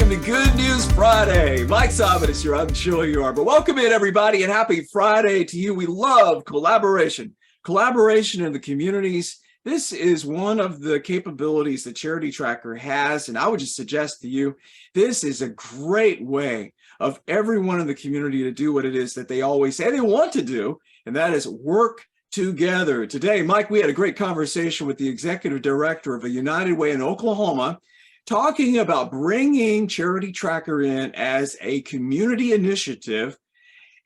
welcome to Good News Friday. Mike Simon is here. I'm Joey Yarber. Welcome in, everybody, and happy Friday to you. We love collaboration. Collaboration in the communities. This is one of the capabilities that Charity Tracker has, and I would just suggest to you, this is a great way of everyone in the community to do what it is that they always say they want to do, and that is work together. Today, Mike, we had a great conversation with the executive director of a United Way in Oklahoma, talking about bringing Charity Tracker in as a community initiative.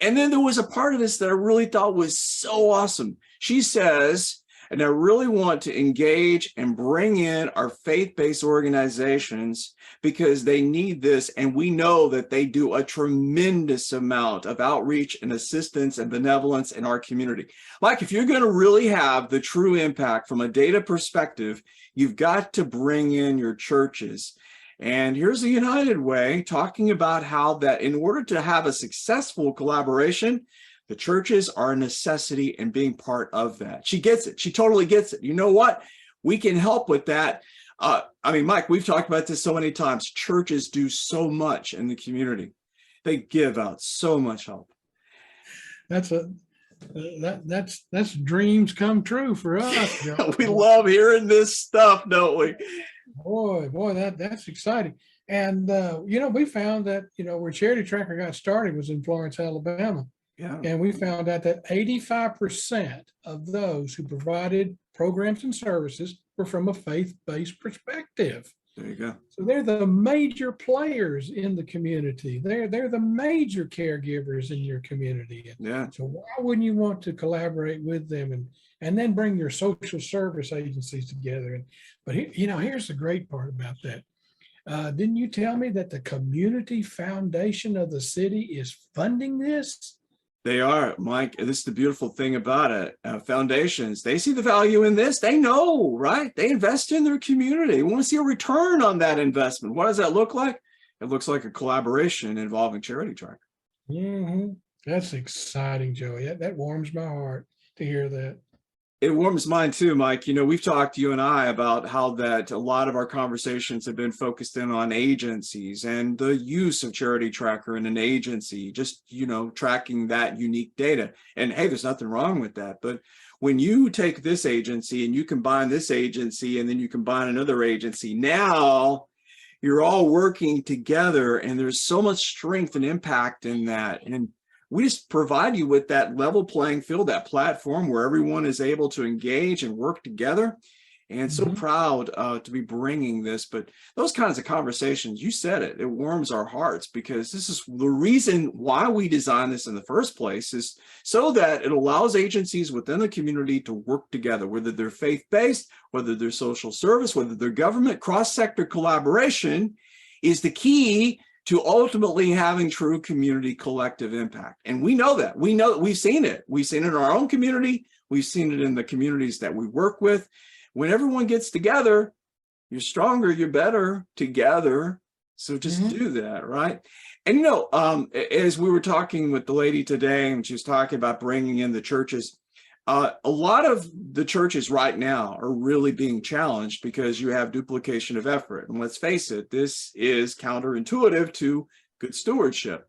And then there was a part of this that I really thought was so awesome. She says, and I really want to engage and bring in our faith-based organizations because they need this, and we know that they do a tremendous amount of outreach and assistance and benevolence in our community. Like, if you're going to really have the true impact from a data perspective, you've got to bring in your churches. And here's the United Way talking about how that in order to have a successful collaboration, the churches are a necessity in being part of that. She gets it. She totally gets it. You know what? We can help with that. Mike, we've talked about this so many times. Churches do so much in the community. They give out so much help. That's dreams come true for us. We love hearing this stuff, don't we? Boy, that's exciting. And we found that where Charity Tracker got started was in Florence, Alabama. Yeah. And we found out that 85% of those who provided programs and services were from a faith-based perspective. There you go. So they're the major players in the community. They're the major caregivers in your community. Yeah. So why wouldn't you want to collaborate with them and then bring your social service agencies together? But here's the great part about that. Didn't you tell me that the community foundation of the city is funding this? They are, Mike. This is the beautiful thing about it. Foundations, they see the value in this. They know, right? They invest in their community. They want to see a return on that investment. What does that look like? It looks like a collaboration involving Charity Tracker. Mm-hmm. That's exciting, Joey. That warms my heart to hear that. It warms mine too, Mike. We've talked, you and I, about how that a lot of our conversations have been focused in on agencies and the use of Charity Tracker in an agency, just, tracking that unique data. And hey, there's nothing wrong with that. But when you take this agency and you combine this agency and then you combine another agency, now you're all working together and there's so much strength and impact in that. And we just provide you with that level playing field, that platform where everyone is able to engage and work together. And so proud to be bringing this. But those kinds of conversations, you said it, it warms our hearts, because this is the reason why we designed this in the first place, is so that it allows agencies within the community to work together, whether they're faith-based, whether they're social service, whether they're government. Cross-sector collaboration is the key to ultimately having true community collective impact. And we know that. We know that. We've seen it. We've seen it in our own community. We've seen it in the communities that we work with. When everyone gets together, you're stronger, you're better together. So just do that, right? And, as we were talking with the lady today, and she was talking about bringing in the churches, a lot of the churches right now are really being challenged because you have duplication of effort. And let's face it, this is counterintuitive to good stewardship.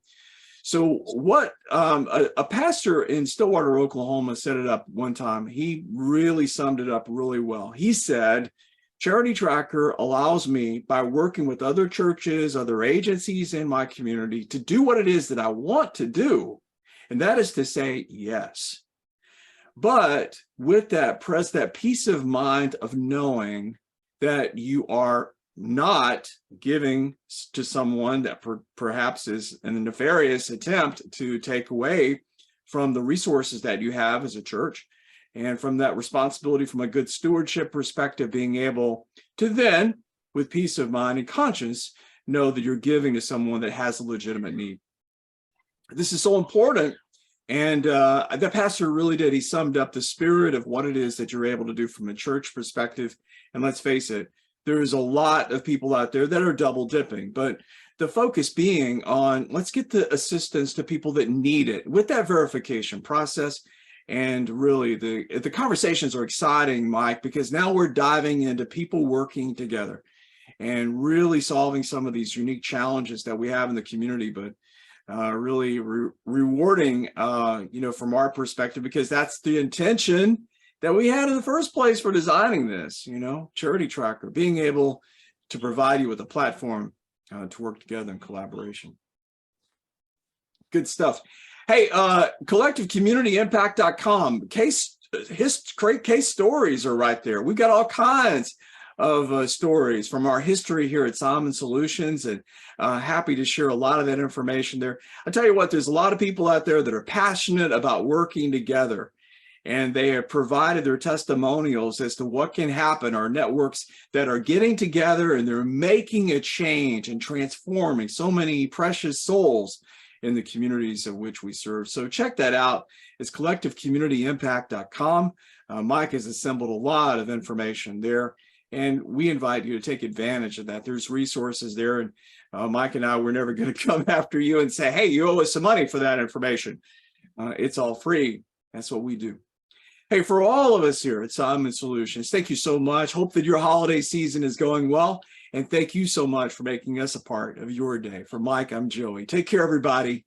So what a pastor in Stillwater, Oklahoma set it up one time. He really summed it up really well. He said, Charity Tracker allows me, by working with other churches, other agencies in my community, to do what it is that I want to do. And that is to say yes. But with that, that peace of mind of knowing that you are not giving to someone that perhaps is a nefarious attempt to take away from the resources that you have as a church, and from that responsibility from a good stewardship perspective, being able to then, with peace of mind and conscience, know that you're giving to someone that has a legitimate need. This is so important. And the pastor really did. He summed up the spirit of what it is that you're able to do from a church perspective. And let's face it, there's a lot of people out there that are double dipping, but the focus being on, let's get the assistance to people that need it with that verification process. And really the conversations are exciting, Mike, because now we're diving into people working together. and really solving some of these unique challenges that we have in the community, but really rewarding, from our perspective, because that's the intention that we had in the first place for designing this, Charity Tracker, being able to provide you with a platform to work together in collaboration. Good stuff. Hey, collectivecommunityimpact.com, great case stories are right there. We've got all kinds of stories from our history here at Simon Solutions, and happy to share a lot of that information there. I'll tell you what, there's a lot of people out there that are passionate about working together, and they have provided their testimonials as to what can happen, our networks that are getting together and they're making a change and transforming so many precious souls in the communities of which we serve. So check that out. It's collectivecommunityimpact.com. Mike has assembled a lot of information there, and we invite you to take advantage of that. There's resources there, and Mike and I, we're never going to come after you and say, hey, you owe us some money for that information. It's all free. That's what we do. Hey, for all of us here at Simon Solutions, thank you so much. Hope that your holiday season is going well. And thank you so much for making us a part of your day. For Mike, I'm Joey. Take care, everybody.